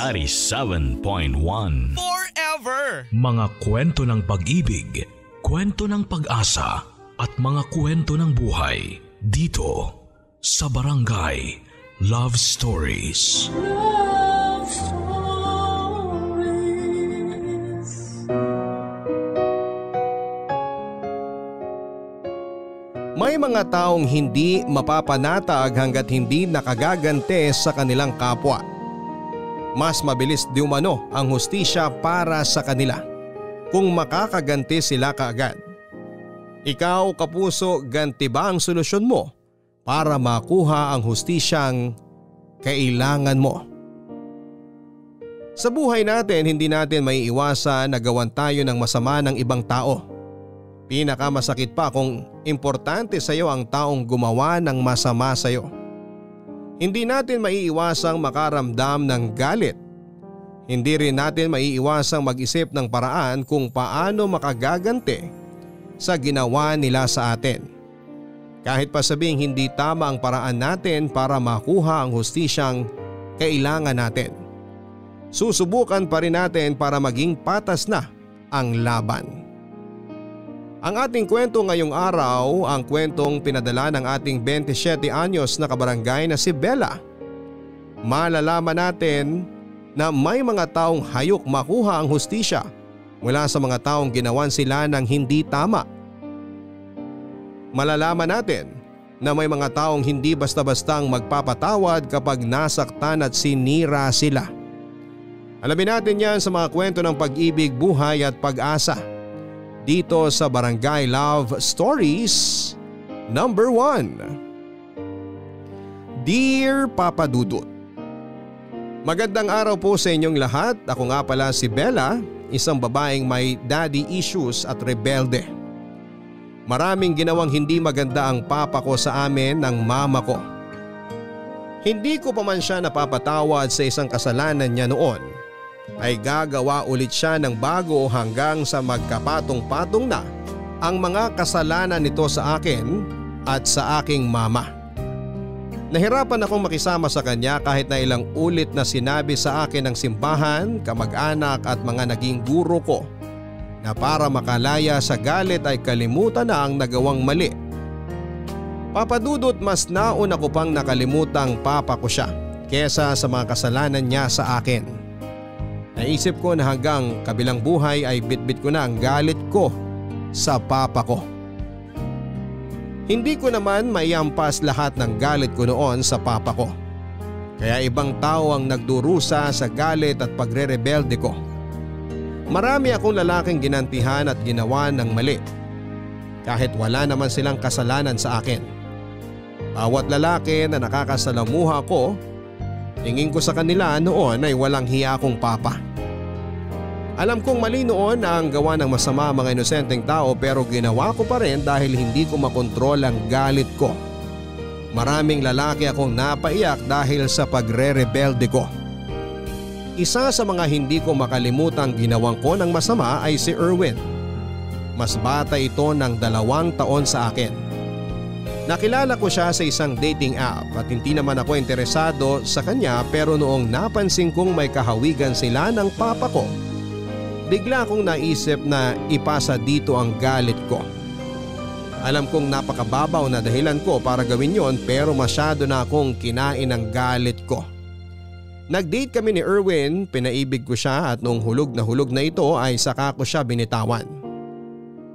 97.1 Forever! Mga kwento ng pag-ibig, kwento ng pag-asa at mga kwento ng buhay dito sa Barangay Love Stories. Love Stories. May mga taong hindi mapapanatag hanggat hindi nakagagante sa kanilang kapwa. Mas mabilis di umano ang hustisya para sa kanila kung makakaganti sila kaagad. Ikaw, kapuso, ganti ba ang solusyon mo para makuha ang hustisyang kailangan mo? Sa buhay natin, hindi natin maiiwasan na gawan tayo ng masama ng ibang tao. Pinakamasakit pa kung importante sa iyo ang taong gumawa ng masama sa iyo. Hindi natin maiiwasang makaramdam ng galit. Hindi rin natin maiiwasang mag-isip ng paraan kung paano makagaganti sa ginawa nila sa atin. Kahit pa sabing hindi tama ang paraan natin para makuha ang hustisyang kailangan natin, susubukan pa rin natin para maging patas na ang laban. Ang ating kwento ngayong araw, ang kwentong pinadala ng ating 27 anyos na kabarangay na si Bella. Malalaman natin na may mga taong hayok makuha ang hustisya mula sa mga taong ginawan sila ng hindi tama. Malalaman natin na may mga taong hindi basta-bastang magpapatawad kapag nasaktan at sinira sila. Alamin natin yan sa mga kwento ng pag-ibig, buhay at pag-asa dito sa Barangay Love Stories number 1. Dear Papa Dudut, magandang araw po sa inyong lahat. Ako nga pala si Bella, isang babaeng may daddy issues at rebelde. Maraming ginawang hindi maganda ang papa ko sa amin ng mama ko. Hindi ko pa man siya napapatawad sa isang kasalanan niya noon, ay gagawa ulit siya ng bago hanggang sa magkapatong-patong na ang mga kasalanan nito sa akin at sa aking mama. Nahirapan akong makisama sa kanya kahit na ilang ulit na sinabi sa akin ng simbahan, kamag-anak at mga naging guro ko na para makalaya sa galit ay kalimutan na ang nagawang mali. Papadudot, mas nauna ko pang nakalimutang papa ko siya kesa sa mga kasalanan niya sa akin. Naisip ko na hanggang kabilang buhay ay bitbit ko na ang galit ko sa papa ko. Hindi ko naman maiampas lahat ng galit ko noon sa papa ko. Kaya ibang tao ang nagdurusa sa galit at pagre-rebelde ko. Marami akong lalaking ginantihan at ginawa ng mali, kahit wala naman silang kasalanan sa akin. Bawat lalaki na nakakasalamuha ko, tingin ko sa kanila noon ay walang hiya akong papa. Alam kong mali noon na ang gawa ng masama mga inosenteng tao, pero ginawa ko pa rin dahil hindi ko makontrol ang galit ko. Maraming lalaki akong napaiyak dahil sa pagre-rebelde ko. Isa sa mga hindi ko makalimutang ginawang ko ng masama ay si Erwin. Mas bata ito ng 2 taon sa akin. Nakilala ko siya sa isang dating app at hindi naman ako interesado sa kanya, pero noong napansin kong may kahawigan sila ng papa ko, bigla akong naisip na ipasa dito ang galit ko. Alam kong napakababaw na dahilan ko para gawin yon, pero masyado na akong kinain ang galit ko. Nag-date kami ni Erwin, pinaibig ko siya at noong hulog na ito ay saka ko siya binitawan.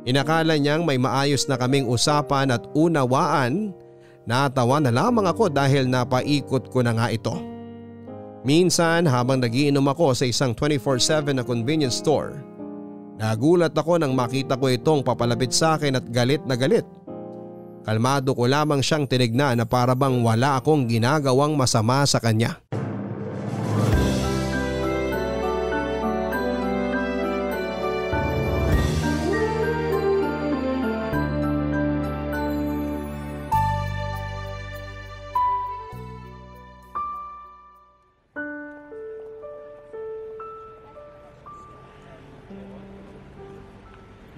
Inakala niyang may maayos na kaming usapan at unawaan. Natawa na lamang ako dahil napaikot ko na nga ito. Minsan habang nagiinom ako sa isang 24/7 na convenience store, nagulat ako nang makita ko itong papalapit sa akin at galit na galit. Kalmado ko lamang siyang tinignan na para bang wala akong ginagawang masama sa kanya.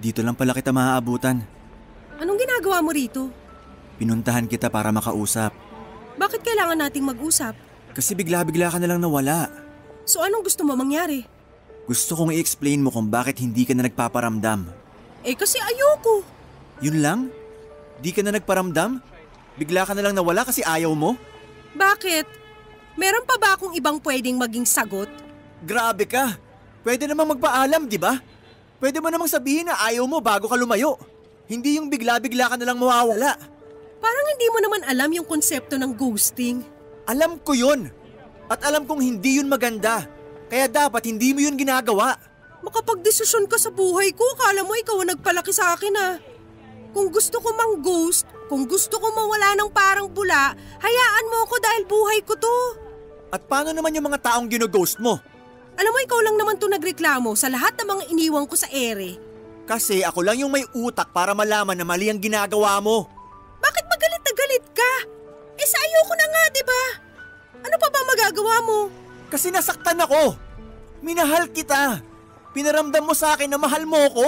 Dito lang pala kita maaabutan. Anong ginagawa mo rito? Pinuntahan kita para makausap. Bakit kailangan nating mag-usap? Kasi bigla-bigla ka nalang nawala. So anong gusto mo mangyari? Gusto kong i-explain mo kung bakit hindi ka na nagpaparamdam. Eh kasi ayoko. Yun lang? Di ka na nagparamdam? Bigla ka na lang nawala kasi ayaw mo? Bakit? Meron pa ba akong ibang pwedeng maging sagot? Grabe ka! Pwede namang magpaalam, di ba? Pwede mo namang sabihin na ayaw mo bago ka lumayo. Hindi yung bigla-bigla ka na lang mawawala. Parang hindi mo naman alam yung konsepto ng ghosting. Alam ko yun. At alam kong hindi yun maganda. Kaya dapat hindi mo yun ginagawa. Makapagdesisyon ka sa buhay ko, kala mo ikaw ang nagpalaki sa akin ah. Kung gusto ko mang ghost, kung gusto ko mawala ng parang bula, hayaan mo ako dahil buhay ko to. At paano naman yung mga taong ginoghost mo? Alam mo, ikaw lang naman to nagreklamo sa lahat ng mga iniwang ko sa ere. Kasi ako lang yung may utak para malaman na mali ang ginagawa mo. Bakit ba galit na galit ka? Eh sa ayoko na nga, di ba? Ano pa ba magagawa mo? Kasi nasaktan ako. Minahal kita. Pinaramdam mo sa akin na mahal mo ko.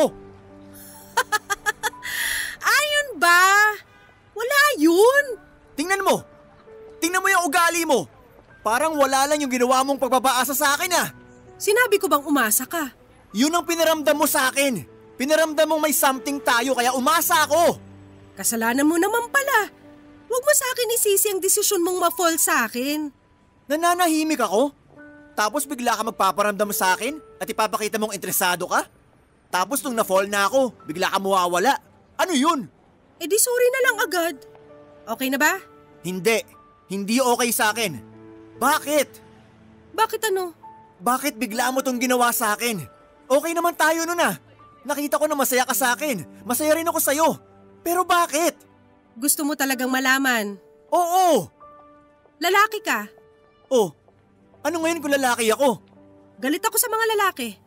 Ayun ba? Wala yun. Tingnan mo. Tingnan mo yung ugali mo. Parang wala lang yung ginawa mong pagpapaasa sa akin ah. Sinabi ko bang umasa ka? Yun ang pinaramdam mo sa akin. Pinaramdam mong may something tayo kaya umasa ako. Kasalanan mo naman pala. Huwag mo sa akin isisi ang desisyon mong ma-fall sa akin. Nananahimik ako? Tapos bigla ka magpaparamdam sa akin at ipapakita mong interesado ka? Tapos nung na-fall na ako, bigla ka mawawala. Ano yun? Eh di sorry na lang agad. Okay na ba? Hindi. Hindi okay sa akin. Bakit? Bakit ano? Bakit bigla mo tong ginawa sa akin? Okay naman tayo nun ah. Nakita ko na masaya ka sa akin. Masaya rin ako sa'yo. Pero bakit? Gusto mo talagang malaman? Oo! Lalaki ka? Oh, ano ngayon kung lalaki ako? Galit ako sa mga lalaki.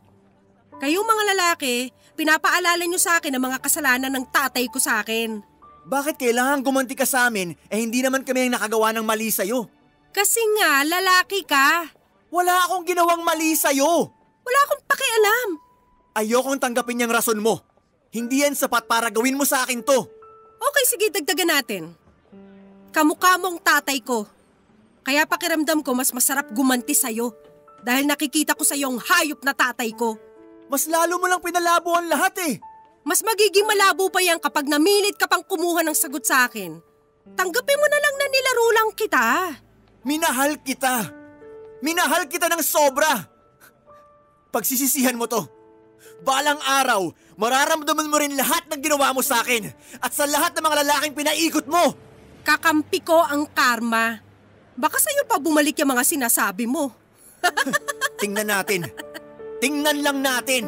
Kayong mga lalaki, pinapaalala nyo sa akin ang mga kasalanan ng tatay ko sa akin. Bakit kailangan gumanti ka sa amin hindi naman kami ang nakagawa ng mali sa'yo? Kasi nga, lalaki ka. Wala akong ginawang mali sa'yo. Wala akong pakialam. Ayokong tanggapin yung rason mo. Hindi yan sapat para gawin mo sa akin to. Okay, sige, dagdagan natin. Kamukha mong tatay ko. Kaya pakiramdam ko mas masarap gumanti sa'yo. Dahil nakikita ko sa'yo ang hayop na tatay ko. Mas lalo mo lang pinalabo ang lahat eh. Mas magiging malabo pa yan kapag namilit ka pang kumuha ng sagot sa akin. Tanggapin mo na lang na nilaro lang kita. Minahal kita. Minahal kita ng sobra. Pagsisisihan mo to. Balang araw, mararamdaman mo rin lahat ng ginawa mo sa akin at sa lahat ng mga lalaking pinaikot mo. Kakampi ko ang karma. Baka sa'yo pa bumalik yung mga sinasabi mo. Tingnan natin. Tingnan lang natin.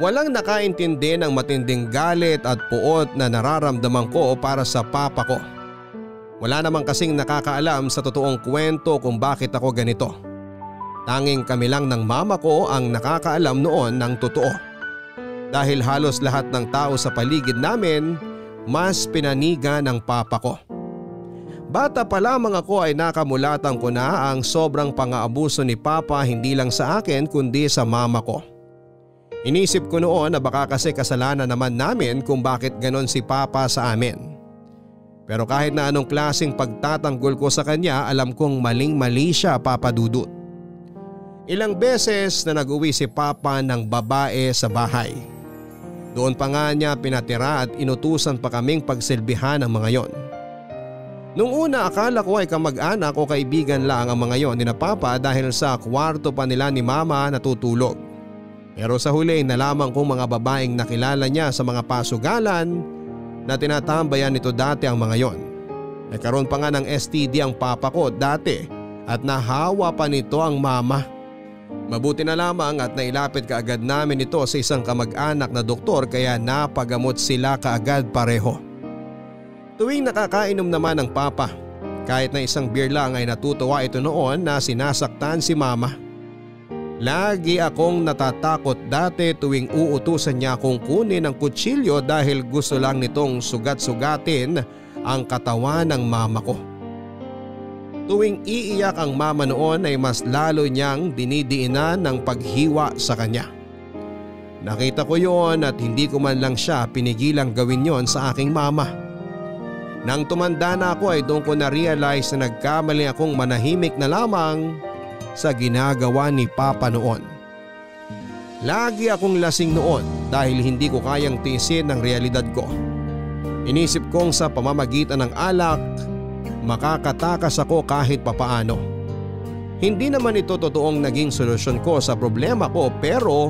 Walang nakaintindi ng matinding galit at puot na nararamdaman ko para sa papa ko. Wala namang kasing nakakaalam sa totoong kwento kung bakit ako ganito. Tanging kami lang ng mama ko ang nakakaalam noon ng totoo. Dahil halos lahat ng tao sa paligid namin mas pinaniga ng papa ko. Bata pa lamang ako ay nakamulatan ko na ang sobrang pang-aabuso ni papa hindi lang sa akin kundi sa mama ko. Inisip ko noon na baka kasi kasalanan naman namin kung bakit ganon si papa sa amin. Pero kahit na anong klaseng pagtatanggol ko sa kanya, alam kong maling-mali siya, Papa Dudut. Ilang beses na nag-uwi si papa ng babae sa bahay. Doon pa nga niya pinatira at inutusan pa kaming pagsilbihan ang mga yon. Nung una akala ko ay kamag-anak o kaibigan lang ang mga yon ni na papa dahil sa kwarto pa nila ni mama natutulog. Pero sa huli nalaman kong mga babaeng nakilala niya sa mga pasugalan na tinatambayan nito dati ang mga yon. Nagkaroon pa nga ng STD ang papa ko dati at nahawa pa nito ang mama. Mabuti na lamang at nailapit kaagad namin ito sa isang kamag-anak na doktor kaya napagamot sila kaagad pareho. Tuwing nakakainom naman ng papa, kahit na isang beer lang ay natutuwa ito noon na sinasaktan si mama. Lagi akong natatakot dati tuwing uutusan niya akong kunin ang kutsilyo dahil gusto lang nitong sugat-sugatin ang katawan ng mama ko. Tuwing iiyak ang mama noon ay mas lalo niyang dinidiinan ng paghiwa sa kanya. Nakita ko yon at hindi ko man lang siya pinigilang gawin yon sa aking mama. Nang tumanda na ako ay doon ko na-realize na nagkamali akong manahimik na lamang sa ginagawa ni Papa noon. Lagi akong lasing noon dahil hindi ko kayang tiisin ang realidad ko. Inisip kong sa pamamagitan ng alak, makakatakas ako kahit papaano. Hindi naman ito totoong naging solusyon ko sa problema ko pero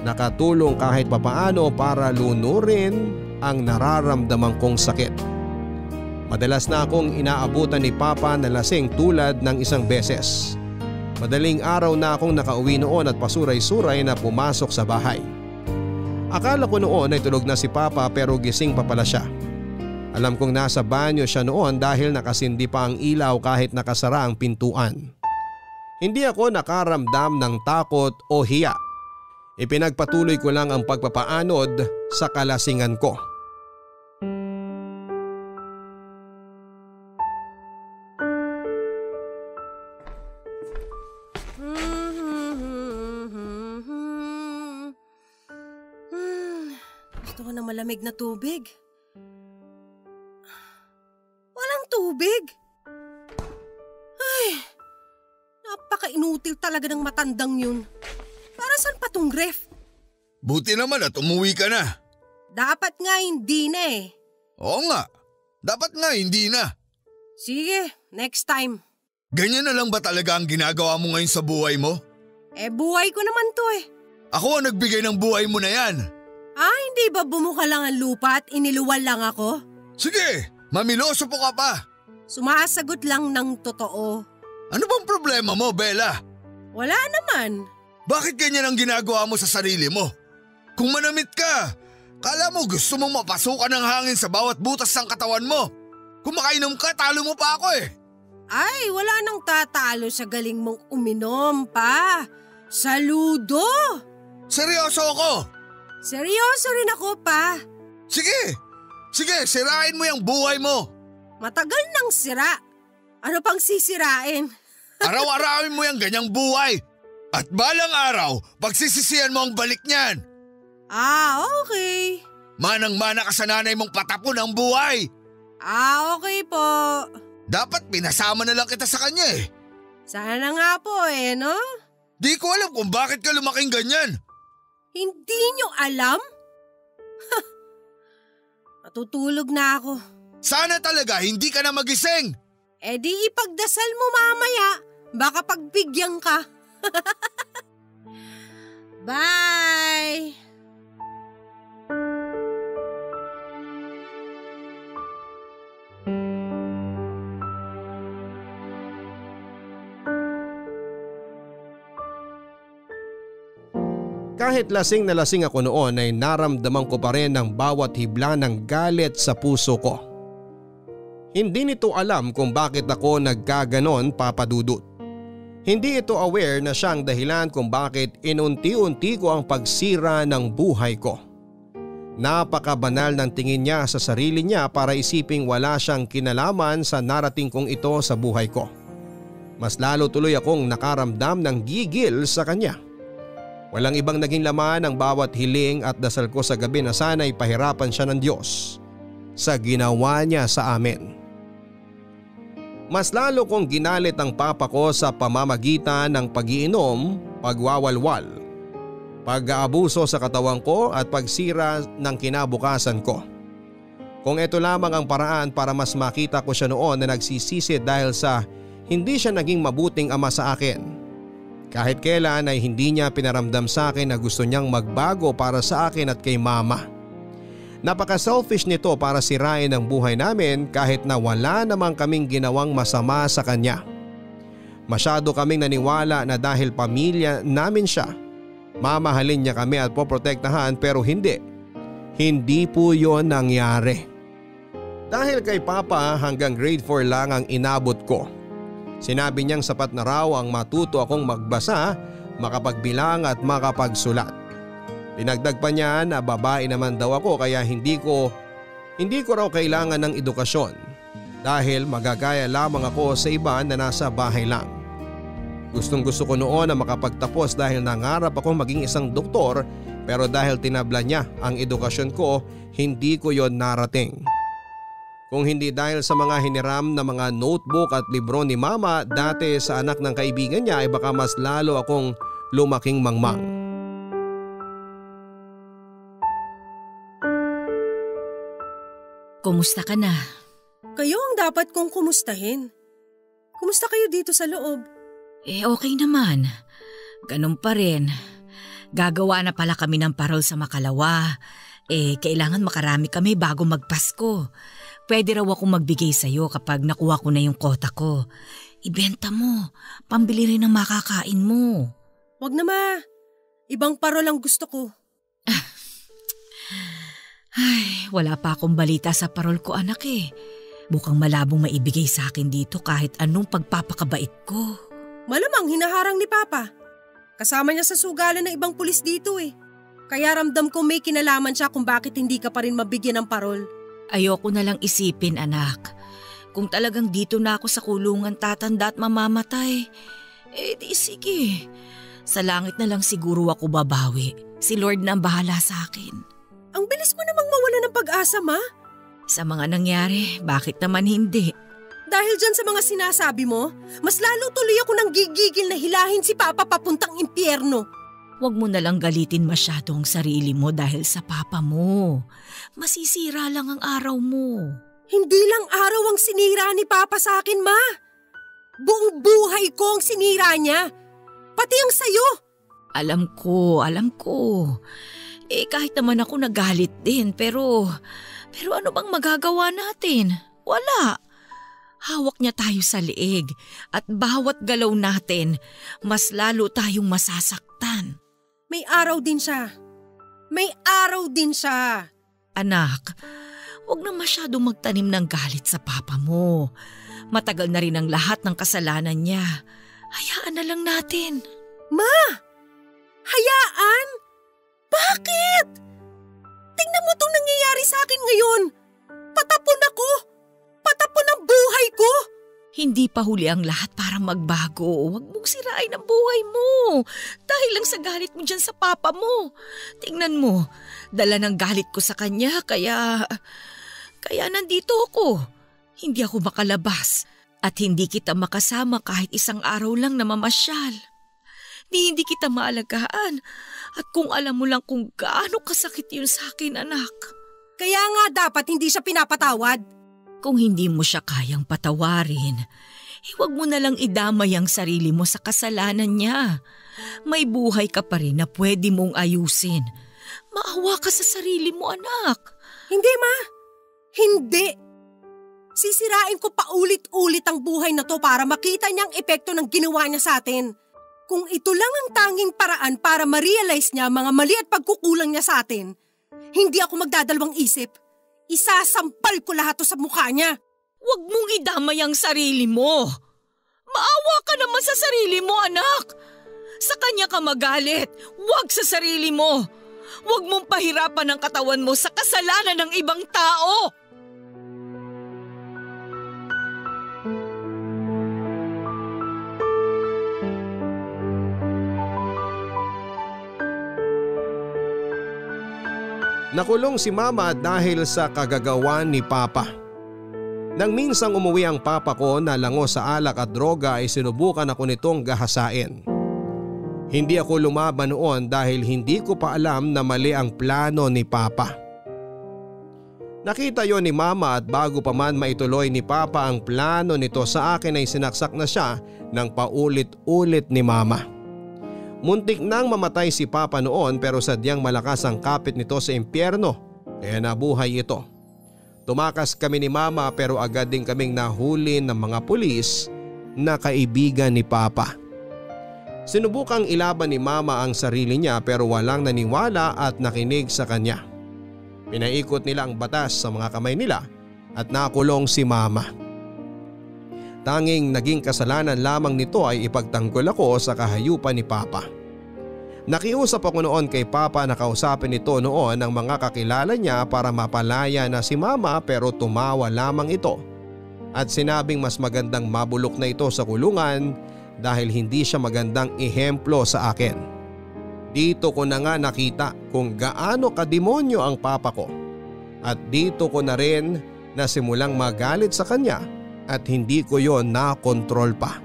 nakatulong kahit papaano para lunurin ang nararamdaman kong sakit. Madalas na akong inaabutan ni Papa na lasing tulad ng isang beses. Madaling araw na akong nakauwi noon at pasuray-suray na pumasok sa bahay. Akala ko noon ay tulog na si Papa pero gising pa pala siya. Alam kong nasa banyo siya noon dahil nakasindi pa ang ilaw kahit nakasara ang pintuan. Hindi ako nakaramdam ng takot o hiya. Ipinagpatuloy ko lang ang pagpapaanod sa kalasingan ko. Gusto ko ng malamig na tubig. Walang tubig. Ay, napaka-inutil talaga ng matandang yun. Para saan pa tong ref? Buti naman at umuwi ka na. Dapat nga hindi na eh. Oo nga, dapat nga hindi na. Sige, next time. Ganyan na lang ba talaga ang ginagawa mo ngayon sa buhay mo? Buhay ko naman to eh. Ako ang nagbigay ng buhay mo na yan. Hindi ba bumuka lang ang lupa at iniluwal lang ako? Sige, mamiloso po ka pa. Sumasagot lang ng totoo. Ano bang problema mo, Bella? Wala naman. Bakit ganyan ang ginagawa mo sa sarili mo? Kung manamit ka, kala mo gusto mong mapasukan ng hangin sa bawat butas ng katawan mo. Kung makainom ka, talo mo pa ako eh. Ay, wala nang tatalo sa galing mong uminom pa. Saludo! Seryoso ako. Seryoso rin ako pa. Sige, sirain mo yung buhay mo. Matagal nang sira. Ano pang sisirain? Araw-arawin mo yung ganyang buhay. At balang araw, pagsisisihan mo ang balik niyan. Okay. Manang-mana ka sa nanay mong patapon ang buhay. Okay po. Dapat pinasama na lang kita sa kanya eh. Sana nga po no? Di ko alam kung bakit ka lumaking ganyan. Hindi nyo alam? Matutulog na ako. Sana talaga hindi ka na magising. Di ipagdasal mo mamaya. Baka pagbigyan ka. Bye! Kahit lasing na lasing ako noon ay naramdaman ko pa rin ang bawat hibla ng galit sa puso ko. Hindi nito alam kung bakit ako nagkaganon, Papa Dudut. Hindi ito aware na siyang dahilan kung bakit inunti-unti ko ang pagsira ng buhay ko. Napakabanal ng tingin niya sa sarili niya para isiping wala siyang kinalaman sa narating kong ito sa buhay ko. Mas lalo tuloy akong nakaramdam ng gigil sa kanya. Walang ibang naging laman ang bawat hiling at dasal ko sa gabi na sana'y pahirapan siya ng Diyos sa ginawa niya sa amin. Mas lalo kong ginalit ang papa ko sa pamamagitan ng pag-iinom, pagwawalwal, pag-aabuso sa katawan ko at pagsira ng kinabukasan ko. Kung ito lamang ang paraan para mas makita ko siya noon na nagsisisi dahil sa hindi siya naging mabuting ama sa akin. Kahit kailan ay hindi niya pinaramdam sa akin na gusto niyang magbago para sa akin at kay mama. Napaka-selfish nito para sirain ang buhay namin kahit na wala namang kaming ginawang masama sa kanya. Masyado kaming naniwala na dahil pamilya namin siya, mamahalin niya kami at poprotektahan pero hindi. Hindi po yon nangyari. Dahil kay Papa hanggang grade 4 lang ang inabot ko. Sinabi niyang sapat na raw ang matuto akong magbasa, makapagbilang at makapagsulat. Dinagdag pa niya na babae naman daw ako kaya hindi ko raw kailangan ng edukasyon. dahil magagaya lamang ako sa iba na nasa bahay lang. Gustong-gusto ko noon na makapagtapos dahil nangarap akong maging isang doktor, pero dahil tinabla niya ang edukasyon ko, hindi ko yon narating. Kung hindi dahil sa mga hiniram na mga notebook at libro ni mama dati sa anak ng kaibigan niya ay baka mas lalo akong lumaking mangmang. Kumusta ka na? Kayo ang dapat kong kumustahin. Kumusta kayo dito sa loob? Okay naman. Ganun pa rin. Gagawa na pala kami ng parol sa Makalawa. Kailangan makarami kami bago magpasko. Pwede raw akong magbigay sa'yo kapag nakuha ko na yung kota ko. Ibenta mo. Pambili rin ng makakain mo. Wag na ma. Ibang parol ang gusto ko. Ay, wala pa akong balita sa parol ko anak eh. Mukhang malabong maibigay sa akin dito kahit anong pagpapakabait ko. Malamang hinaharang ni Papa. Kasama niya sa sugalan ng ibang pulis dito eh. Kaya ramdam ko may kinalaman siya kung bakit hindi ka pa rin mabigyan ng parol. Ayoko na lang isipin anak. Kung talagang dito na ako sa kulungan tatanda at mamamatay, di sige. Sa langit na lang siguro ako babawi. Si Lord na ang bahala sa akin. Ang bilis mo namang mawala ng pag-asa, ma. Sa mga nangyari, bakit naman hindi? Dahil dyan sa mga sinasabi mo, mas lalo tuloy ako nang gigigil na hilahin si Papa papuntang impyerno. Huwag mo nalang galitin masyado ang sarili mo dahil sa papa mo. Masisira lang ang araw mo. Hindi lang araw ang sinira ni Papa sa akin, ma. Buong buhay ko ang sinira niya. Pati ang sayo. Alam ko. Kahit naman ako nagalit din, pero ano bang magagawa natin? Wala. Hawak niya tayo sa leeg at bawat galaw natin, mas lalo tayong masasaktan. May araw din siya. Anak, huwag na masyadong magtanim ng galit sa papa mo. Matagal na rin ang lahat ng kasalanan niya. Hayaan na lang natin. Ma! Hayaan? Bakit? Tingnan mo itong nangyayari sa akin ngayon. Patapon ako. Patapon ang buhay ko. Hindi pa huli ang lahat para magbago. Huwag mong sirain ang buhay mo. Dahil lang sa galit mo dyan sa papa mo. Tingnan mo, dala ng galit ko sa kanya kaya nandito ako. Hindi ako makalabas at hindi kita makasama kahit isang araw lang na mamasyal. Hindi kita maalagaan at kung alam mo lang kung gaano kasakit yun sa akin, anak. Kaya nga dapat hindi siya pinapatawad. Kung hindi mo siya kayang patawarin, huwag mo na lang idamay ang sarili mo sa kasalanan niya. May buhay ka pa rin na pwede mong ayusin. Maawa ka sa sarili mo, anak. Hindi, ma. Hindi. Sisirain ko pa ulit-ulit ang buhay na to para makita niya ang epekto ng ginawa niya sa atin. Kung ito lang ang tanging paraan para ma-realize niya mga mali at pagkukulang niya sa atin, hindi ako magdadalawang isip. Isasampal ko lahat to sa mukha niya. Huwag mong idamay ang sarili mo. Maawa ka naman sa sarili mo, anak. Sa kanya ka magalit, huwag sa sarili mo. Huwag mong pahirapan ang katawan mo sa kasalanan ng ibang tao. Nakulong si mama dahil sa kagagawan ni papa. Nang minsang umuwi ang papa ko na lango sa alak at droga ay sinubukan ako nitong gahasain. Hindi ako lumaban noon dahil hindi ko pa alam na mali ang plano ni papa. Nakita yon ni mama at bago pa man maituloy ni papa ang plano nito sa akin ay sinaksak na siya ng paulit-ulit ni mama. Muntik nang mamatay si papa noon pero sadyang malakas ang kapit nito sa impyerno kaya nabuhay ito. Tumakas kami ni mama pero agad din kaming nahuli ng mga pulis na kaibigan ni papa. Sinubukang ilaban ni mama ang sarili niya pero walang naniwala at nakinig sa kanya. Pinaikot nila ang batas sa mga kamay nila at nakulong si mama. Tanging naging kasalanan lamang nito ay ipagtanggol ako sa kahayupan ni papa. Nakiusap ako noon kay papa na kausapin ito noon ang mga kakilala niya para mapalaya na si mama pero tumawa lamang ito at sinabing mas magandang mabulok na ito sa kulungan dahil hindi siya magandang ehemplo sa akin. Dito ko na nga nakita kung gaano kademonyo ang papa ko at dito ko na rin nasimulang magalit sa kanya at hindi ko yon nakontrol pa.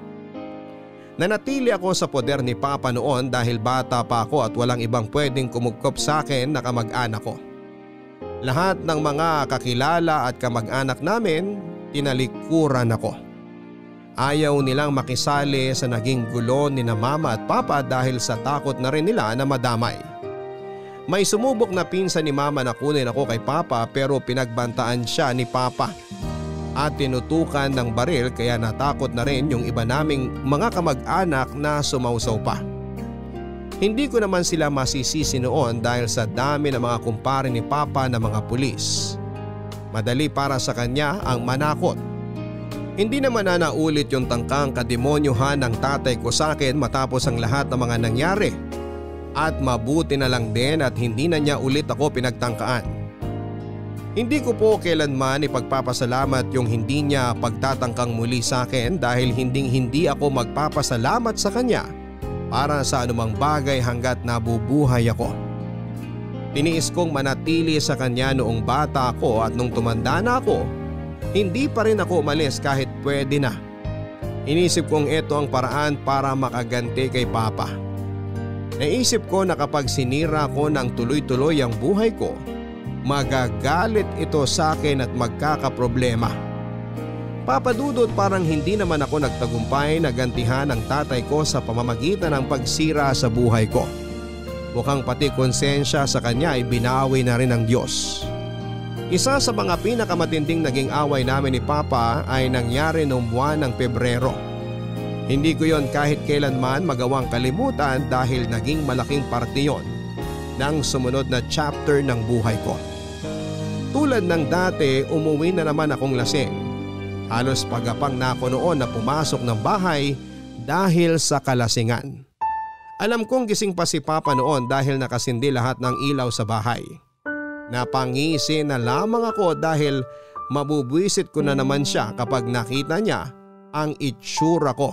Nanatili ako sa poder ni Papa noon dahil bata pa ako at walang ibang pwedeng kumugkop sa akin na kamag-anak ko. Lahat ng mga kakilala at kamag-anak namin, tinalikuran ako. Ayaw nilang makisali sa naging gulo ni na Mama at Papa dahil sa takot na rin nila na madamay. May sumubok na pinsan ni Mama na kunin ako kay Papa pero pinagbantaan siya ni Papa at tinutukan ng baril kaya natakot na rin yung iba naming mga kamag-anak na sumausaw pa. Hindi ko naman sila masisisi noon dahil sa dami ng mga kumpare ni Papa na mga pulis. Madali para sa kanya ang manakot. Hindi naman na naulit yung tangkang kademonyohan ng tatay ko sa akin matapos ang lahat ng mga nangyari. At mabuti na lang din at hindi na niya ulit ako pinagtangkaan. Hindi ko po kailanman ipagpapasalamat yung hindi niya pagtatangkang muli sa akin dahil hindi ako magpapasalamat sa kanya para sa anumang bagay hanggat nabubuhay ako. Tiniis kong manatili sa kanya noong bata ako at nung tumanda na ako, hindi pa rin ako umalis kahit pwede na. Inisip kong ito ang paraan para makaganti kay Papa. Naisip ko na kapag sinira ko ng tuloy-tuloy ang buhay ko, magagalit ito sa akin at magkakaproblema. Papadudot parang hindi naman ako nagtagumpay na gantihan ng tatay ko sa pamamagitan ng pagsira sa buhay ko. Mukhang pati konsensya sa kanya ay binawi na rin ng Diyos. Isa sa mga pinakamatinding naging away namin ni Papa ay nangyari noong buwan ng Pebrero. Hindi ko yon kahit kailanman magawang kalimutan dahil naging malaking parte yon ng sumunod na chapter ng buhay ko. Tulad ng dati, umuwi na naman akong lasing. Halos pagapang na ako noon na pumasok ng bahay dahil sa kalasingan. Alam kong gising pa si Papa noon dahil nakasindi lahat ng ilaw sa bahay. Napangisi na lamang ako dahil mabubwisit ko na naman siya kapag nakita niya ang itsura ko.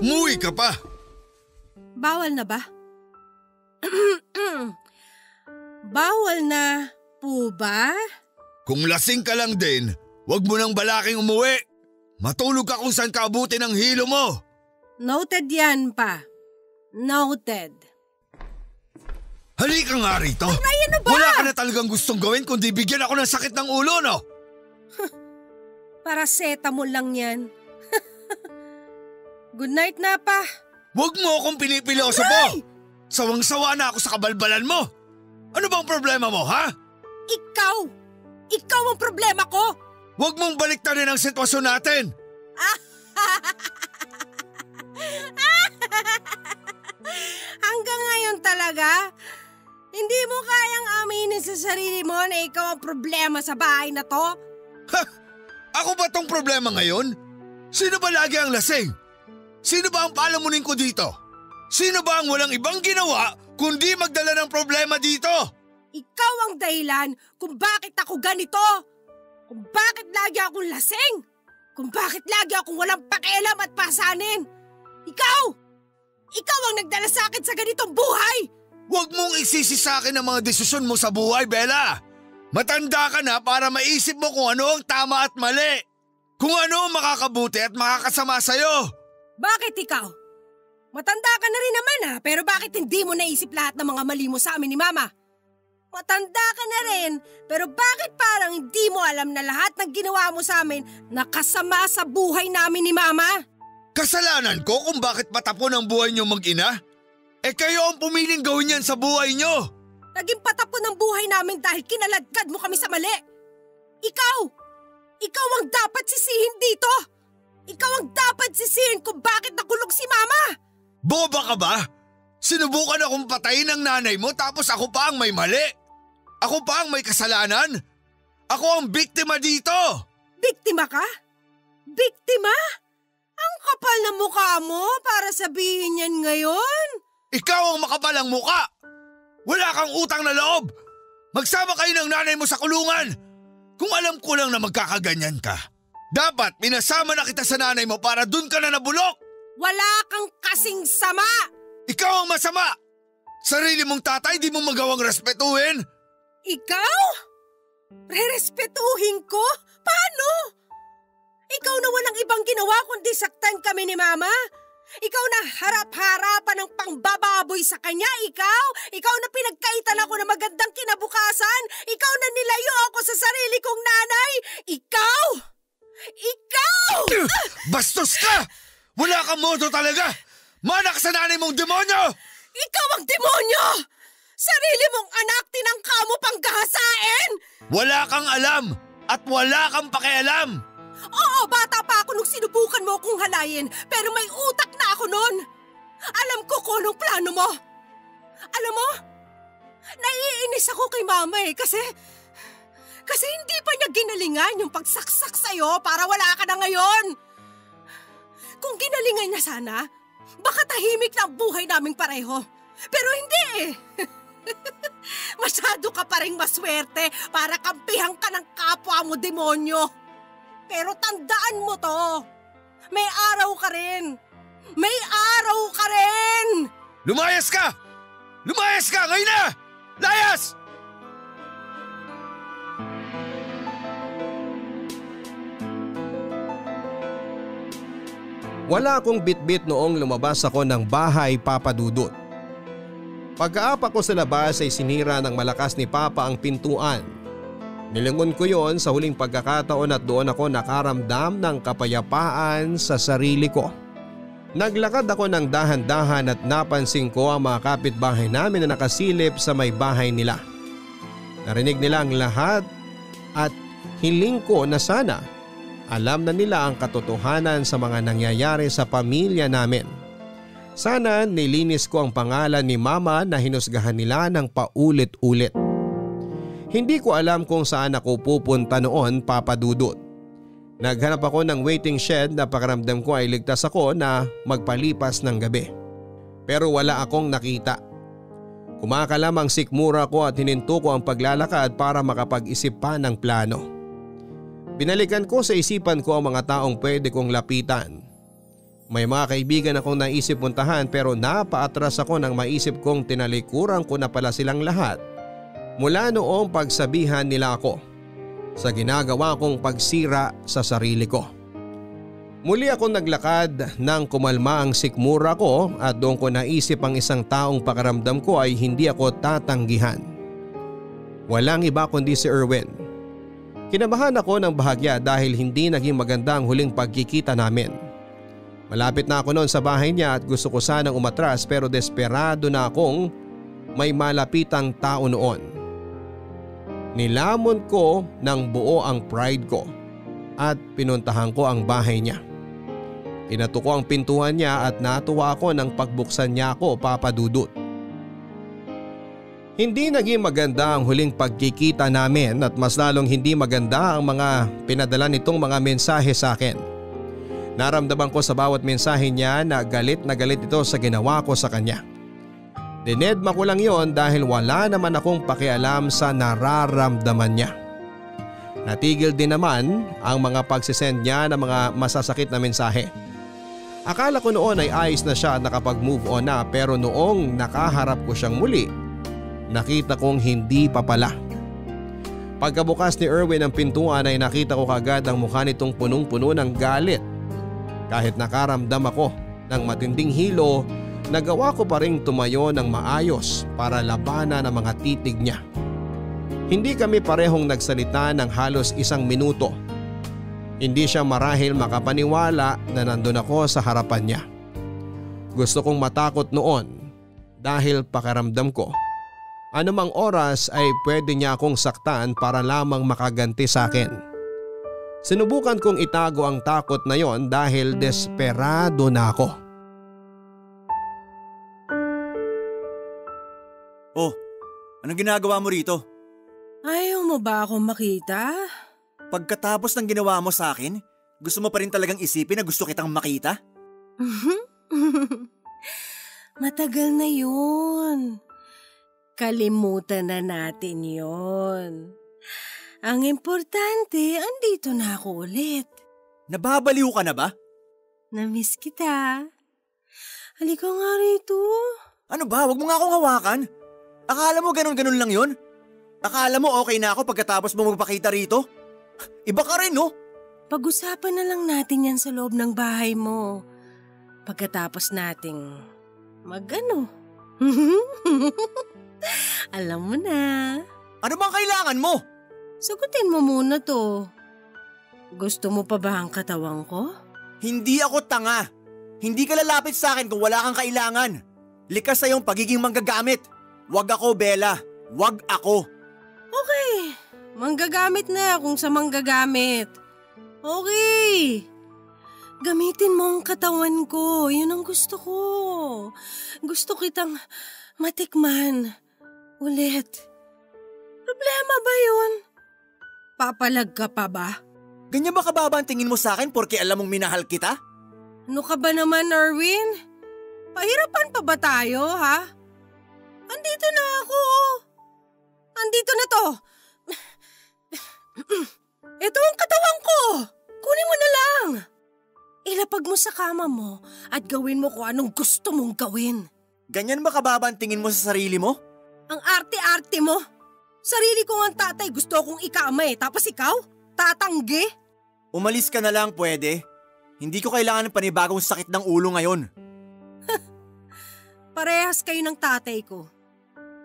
Umuwi ka pa! Bawal na ba? Bawal na po ba? Kung lasing ka lang din, wag mo nang balaking umuwi. Matulog ka kung saan ka abutin ang hilo mo. Noted yan pa. Noted. Halika nga rito. Ay, ano ba? Wala ka na talagang gustong gawin kundi bigyan ako ng sakit ng ulo, no? Paracetamol lang yan. Good night na pa. Huwag mo akong pinipiloso po. Sawang-sawa na ako sa kabalbalan mo. Ano bang problema mo, ha? Ikaw! Ikaw ang problema ko! Huwag mong baliktarin ang sitwasyon natin. Hanggang ngayon talaga? Hindi mo kayang aminin sa sarili mo na ikaw ang problema sa bahay na to? Ha? Ako ba tong problema ngayon? Sino ba lagi ang lasing? Sino ba ang palamunin ko dito? Sino ba ang walang ibang ginawa kundi magdala ng problema dito? Ikaw ang dahilan kung bakit ako ganito. Kung bakit lagi akong lasing. Kung bakit lagi akong walang pakialam at pasanin. Ikaw! Ikaw ang nagdala sa akin sa ganitong buhay! Huwag mong isisi sa akin ang mga desisyon mo sa buhay, Bella. Matanda ka na para maisip mo kung ano ang tama at mali. Kung ano ang makakabuti at makakasama sa'yo. Bakit ikaw? Matanda ka na rin naman pero bakit hindi mo naisip lahat ng mga mali mo sa amin ni Mama? Matanda ka na rin, pero bakit parang hindi mo alam na lahat ng ginawa mo sa amin nakasama sa buhay namin ni Mama? Kasalanan ko kung bakit patapon ang buhay niyo mag-ina? Kayo ang pumiling gawin yan sa buhay niyo. Naging patapon ang buhay namin dahil kinaladkad mo kami sa mali. Ikaw! Ikaw ang dapat sisihin dito! Ikaw ang dapat sisihin kung bakit nakulong si Mama! Boba ka ba? Sinubukan akong patayin ng nanay mo tapos ako pa ang may mali. Ako pa ang may kasalanan. Ako ang biktima dito. Biktima ka? Biktima? Ang kapal na mukha mo para sabihin yan ngayon. Ikaw ang makapalang muka! Wala kang utang na loob! Magsama kayo ng nanay mo sa kulungan! Kung alam ko lang na magkakaganyan ka, dapat pinasama na kita sa nanay mo para dun ka na nabulok! Wala kang kasing sama! Ikaw ang masama! Sarili mong tatay di mo magawang respetuhin! Ikaw? Rerespetuhin ko? Paano? Ikaw na walang ibang ginawa kundi saktan kami ni Mama? Ikaw na harap-harapan ng pangbababoy sa kanya, ikaw? Ikaw na pinagkaitan ako ng magandang kinabukasan? Ikaw na nilayo ako sa sarili kong nanay? Ikaw? Ikaw! Bastos ka! Wala kang modo talaga! Mana ka sa nanay mong demonyo! Ikaw ang demonyo! Sarili mong anak tinangka mo pang gahasain! Wala kang alam at wala kang pakialam! Oo, bata pa ako nung sinubukan mo akong halayin, pero may utak na ako noon. Alam ko kung anong plano mo. Alam mo, naiinis ako kay Mama kasi hindi pa niya ginalingan yung pagsaksak sa'yo para wala ka na ngayon. Kung ginalingan niya sana, baka tahimik na ang buhay naming pareho. Pero hindi eh. Masyado ka pa rin maswerte para kampihan ka ng kapwa mo demonyo. Pero tandaan mo to, may araw ka rin. May araw ka rin! Lumayas ka! Lumayas ka! Ngayon na! Layas! Wala akong bitbit noong lumabas ako ng bahay, Papa Dudut. Pagkaapak ko sa labas ay sinira ng malakas ni Papa ang pintuan. Nilingon ko yon sa huling pagkakataon at doon ako nakaramdam ng kapayapaan sa sarili ko. Naglakad ako ng dahan-dahan at napansin ko ang mga kapitbahay namin na nakasilip sa may bahay nila. Narinig nila ang lahat at hiling ko na sana alam na nila ang katotohanan sa mga nangyayari sa pamilya namin. Sana nilinis ko ang pangalan ni Mama na hinusgahan nila ng paulit-ulit. Hindi ko alam kung saan ako pupunta noon, Papa Dudut. Naghanap ako ng waiting shed na pakiramdam ko ay ligtas ako na magpalipas ng gabi. Pero wala akong nakita. Kumakalam ang sikmura ko at hininto ko ang paglalakad para makapag-isip pa ng plano. Binalikan ko sa isipan ko ang mga taong pwede kong lapitan. May mga kaibigan akong naisip puntahan pero napaatras ako nang maisip kong tinalikuran ko na pala silang lahat mula noong pagsabihan nila ako sa ginagawa kong pagsira sa sarili ko. Muli akong naglakad nang kumalma ang sikmura ko at doon ko naisip ang isang taong pakiramdam ko ay hindi ako tatanggihan. Walang iba kundi si Erwin. Kinabahan ako ng bahagya dahil hindi naging maganda ang huling pagkikita namin. Malapit na ako noon sa bahay niya at gusto ko sanang umatras pero desperado na akong may malapitang tao noon. Nilamon ko ng buo ang pride ko at pinuntahan ko ang bahay niya. Pinato ko ang pintuan niya at natuwa ako nang pagbuksan niya ako, Papa Dudut. Hindi naging maganda ang huling pagkikita namin at mas lalong hindi maganda ang mga pinadala nitong mga mensahe sa akin. Naramdaman ko sa bawat mensahe niya na galit ito sa ginawa ko sa kanya. Dinedma ko lang yon dahil wala naman akong pakialam sa nararamdaman niya. Natigil din naman ang mga pagsisend niya ng mga masasakit na mensahe. Akala ko noon ay ayos na siya at nakapag-move on na pero noong nakaharap ko siyang muli, nakita kong hindi pa pala. Pagkabukas ni Erwin ng pintuan ay nakita ko kagad ang mukha nitong punong-puno ng galit. Kahit nakaramdam ako ng matinding hilo, nagawa ko pa ring tumayo ng maayos para labanan ang mga titig niya. Hindi kami parehong nagsalita ng halos 1 minuto. Hindi siya marahil makapaniwala na nandun ako sa harapan niya. Gusto kong matakot noon dahil pakiramdam ko anumang oras ay pwede niya akong saktan para lamang makaganti sa akin. Sinubukan kong itago ang takot na yon dahil desperado na ako. Oh, anong ginagawa mo rito? Ayaw mo ba akong makita? Pagkatapos ng ginawa mo sa akin, gusto mo pa rin talagang isipin na gusto kitang makita? Matagal na yun. Kalimutan na natin yun. Ang importante, andito na ako ulit. Nababaliw ka na ba? Namiss kita. Halika nga rito. Ano ba? Huwag mo nga akong hawakan. Akala mo ganun-ganun lang yun? Akala mo okay na ako pagkatapos mo magpakita rito? Iba ka rin, no? Pag-usapan na lang natin yan sa loob ng bahay mo. Pagkatapos nating mag-ano. Alam mo na. Ano bang kailangan mo? Sagutin mo muna to. Gusto mo pa ba ang katawan ko? Hindi ako tanga. Hindi ka lalapit sa akin kung wala kang kailangan. Likas sa iyong pagiging manggagamit. Wag ako, Bella. Wag ako. Okay. Manggagamit na kung sa manggagamit. Okay. Gamitin mo ang katawan ko. Yun ang gusto ko. Gusto kitang matikman. Ulit. Problema ba yun? Papalag ka pa ba? Ganyan ba kababa ang tingin mo sa akin porque alam mong minahal kita? Ano ka ba naman, Erwin? Pahirapan pa ba tayo, ha? Andito na ako. Andito na to. Ito ang katawan ko. Kunin mo na lang. Ilapag mo sa kama mo at gawin mo kung anong gusto mong gawin. Ganyan ba kababa ang tingin mo sa sarili mo? Ang arte-arte mo. Sarili ko ang tatay, gusto akong ikama tapos ikaw, tatanggi. Umalis ka na lang, pwede. Hindi ko kailangan ng panibagong sakit ng ulo ngayon. Parehas kayo ng tatay ko.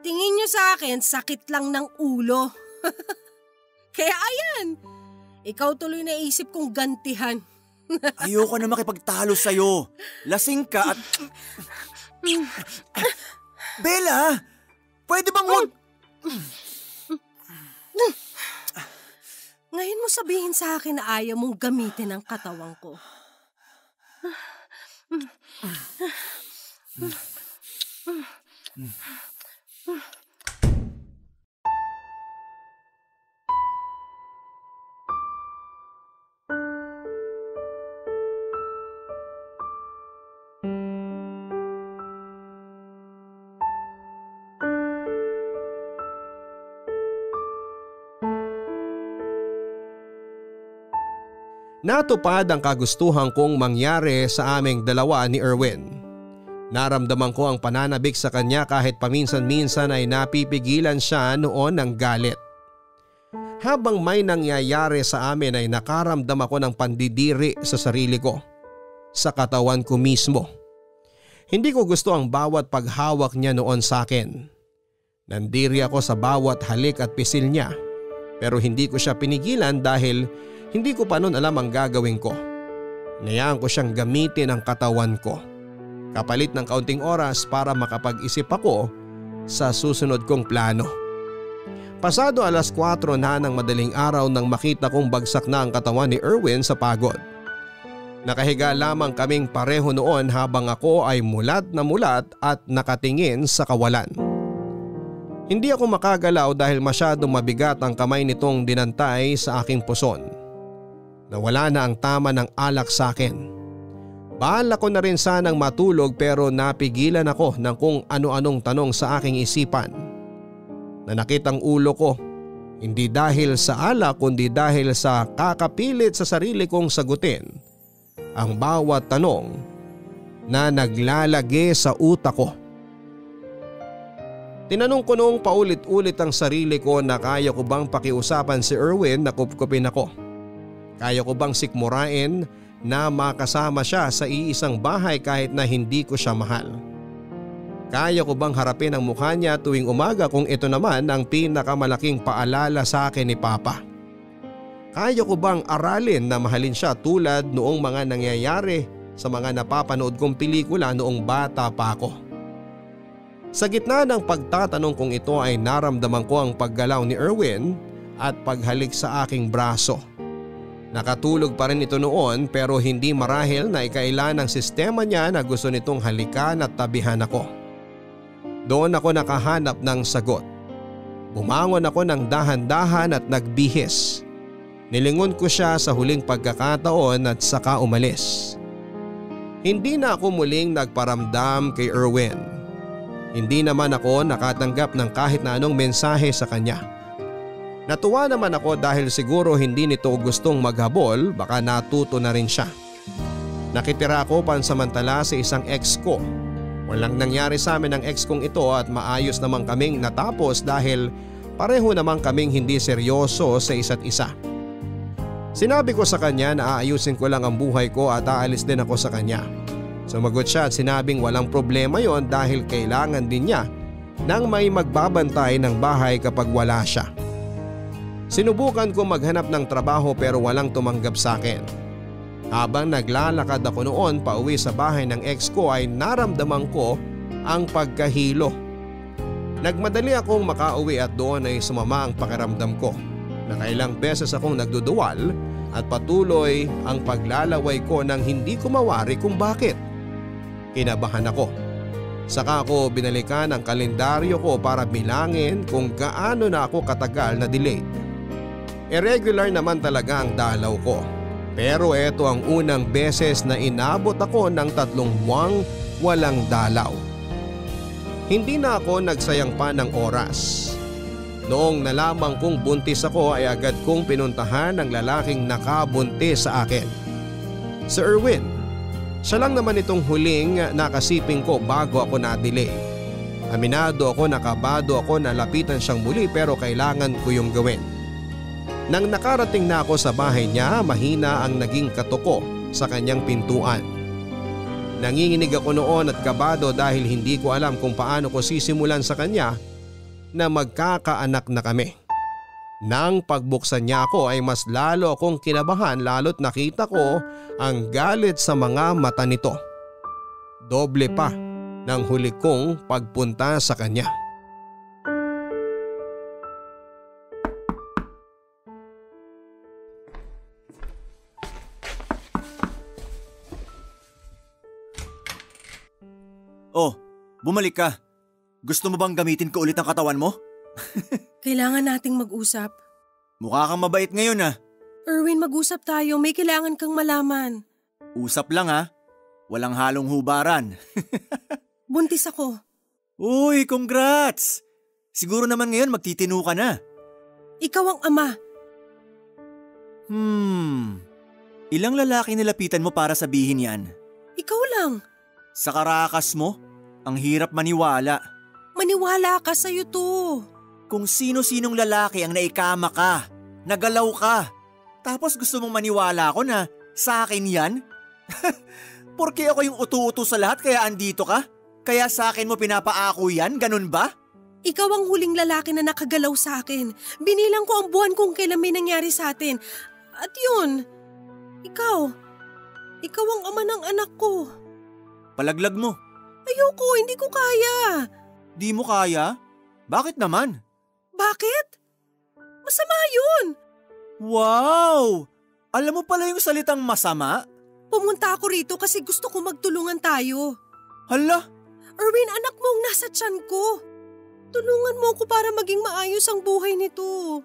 Tingin nyo sa akin, sakit lang ng ulo. Kaya ayan, ikaw tuloy na isip kong gantihan. Ayoko na makipagtalo sa'yo. Lasing ka at... Bella! Pwede bang wag... Ngayon mo sabihin sa akin na ayaw mong gamitin ang katawan ko. Natupad ang kagustuhan kong mangyari sa aming dalawa ni Erwin. Naramdaman ko ang pananabik sa kanya kahit paminsan-minsan ay napipigilan siya noon ng galit. Habang may nangyayari sa amin ay nakaramdam ako ng pandidiri sa sarili ko, sa katawan ko mismo. Hindi ko gusto ang bawat paghawak niya noon sa akin. Nandiri ako sa bawat halik at pisil niya, pero hindi ko siya pinigilan dahil hindi ko pa noon alam ang gagawin ko. Hinayaan ko siyang gamitin ang katawan ko, kapalit ng kaunting oras para makapag-isip ako sa susunod kong plano. Pasado 4:00 na ng madaling araw nang makita kong bagsak na ang katawan ni Erwin sa pagod. Nakahiga lamang kaming pareho noon habang ako ay mulat na mulat at nakatingin sa kawalan. Hindi ako makagalaw dahil masyadong mabigat ang kamay nitong dinantay sa aking puson. Nawala na ang tama ng alak sa akin. Bahala ko na rin sanang matulog pero napigilan ako ng kung ano-anong tanong sa aking isipan. Nanakit ang ulo ko, hindi dahil sa alak kundi dahil sa kakapilit sa sarili kong sagutin ang bawat tanong na naglalagi sa utak ko. Tinanong ko noong paulit-ulit ang sarili ko na kaya ko bang pakiusapan si Erwin na kupkupin ako. Kaya ko bang sikmurain na makasama siya sa iisang bahay kahit na hindi ko siya mahal? Kaya ko bang harapin ang mukha niya tuwing umaga kung ito naman ang pinakamalaking paalala sa akin ni Papa? Kaya ko bang aralin na mahalin siya tulad noong mga nangyayari sa mga napapanood kong pelikula noong bata pa ako? Sa gitna ng pagtatanong kong ito ay naramdaman ko ang paggalaw ni Erwin at paghalik sa aking braso. Nakatulog pa rin ito noon pero hindi marahil na ikailan ng sistema niya na gusto nitong halikan at tabihan ako. Doon ako nakahanap ng sagot. Bumangon ako ng dahan-dahan at nagbihis. Nilingon ko siya sa huling pagkakataon at saka umalis. Hindi na ako muling nagparamdam kay Erwin. Hindi naman ako nakatanggap ng kahit na anong mensahe sa kanya. Natuwa naman ako dahil siguro hindi nito gustong maghabol, baka natuto na rin siya. Nakitira ako pansamantala sa isang ex ko. Walang nangyari sa amin ng ex kong ito at maayos naman kaming natapos dahil pareho naman kaming hindi seryoso sa isa't isa. Sinabi ko sa kanya na aayusin ko lang ang buhay ko at aalis din ako sa kanya. Sumagot siya at sinabing walang problema yon dahil kailangan din niya nang may magbabantay ng bahay kapag wala siya. Sinubukan ko maghanap ng trabaho pero walang tumanggap sa akin. Habang naglalakad ako noon pauwi sa bahay ng ex ko ay naramdaman ko ang pagkahilo. Nagmadali akong makauwi at doon ay sumama ang pakiramdam ko. Nakailang beses akong nagduduwal at patuloy ang paglalaway ko nang hindi ko mawari kung bakit. Kinabahan ako. Saka ako binalikan ang kalendaryo ko para bilangin kung gaano na ako katagal na delayed. Irregular naman talaga ang dalaw ko. Pero ito ang unang beses na inabot ako ng 3 buwang walang dalaw. Hindi na ako nagsayang pa ng oras. Noong nalaman kong buntis ako ay agad kong pinuntahan ang lalaking nakabuntis sa akin. Si Erwin. Siya lang naman itong huling nakasiping ko bago ako na-delay. Aminado ako, nakabado ako na lapitan siyang muli pero kailangan ko yung gawin. Nang nakarating na ako sa bahay niya, mahina ang naging katuko sa kanyang pintuan. Nanginginig ako noon at kabado dahil hindi ko alam kung paano ko sisimulan sa kanya na magkakaanak na kami. Nang pagbuksan niya ako ay mas lalo akong kinabahan lalo't nakita ko ang galit sa mga mata nito. Doble pa ng huli kong pagpunta sa kanya. Oh, bumalik ka. Gusto mo bang gamitin ko ulit ang katawan mo? Kailangan nating mag-usap. Mukha kang mabait ngayon ah. Erwin, mag-usap tayo. May kailangan kang malaman. Usap lang ah. Walang halong hubaran. Buntis ako. Uy, congrats! Siguro naman ngayon magtitino ka na. Ikaw ang ama. Ilang lalaki nilapitan mo para sabihin yan? Ikaw lang. Sa karakas mo, ang hirap maniwala. Maniwala ka, sa'yo to. Kung sino-sinong lalaki ang naikama ka, nagalaw ka, tapos gusto mong maniwala ko na sa akin yan? Porque ako yung utu-utu sa lahat kaya andito ka? Kaya sa akin mo pinapaako yan, ganun ba? Ikaw ang huling lalaki na nakagalaw sa akin. Binilang ko ang buwan kung kailan may nangyari sa atin. At yun, ikaw ang ama ng anak ko. Palaglag mo. Ayoko, hindi ko kaya. Di mo kaya? Bakit naman? Bakit? Masama yun. Wow! Alam mo pala yung salitang masama? Pumunta ako rito kasi gusto ko magtulungan tayo. Hala? Erwin, anak mo ang nasa tiyan ko. Tulungan mo ako para maging maayos ang buhay nito.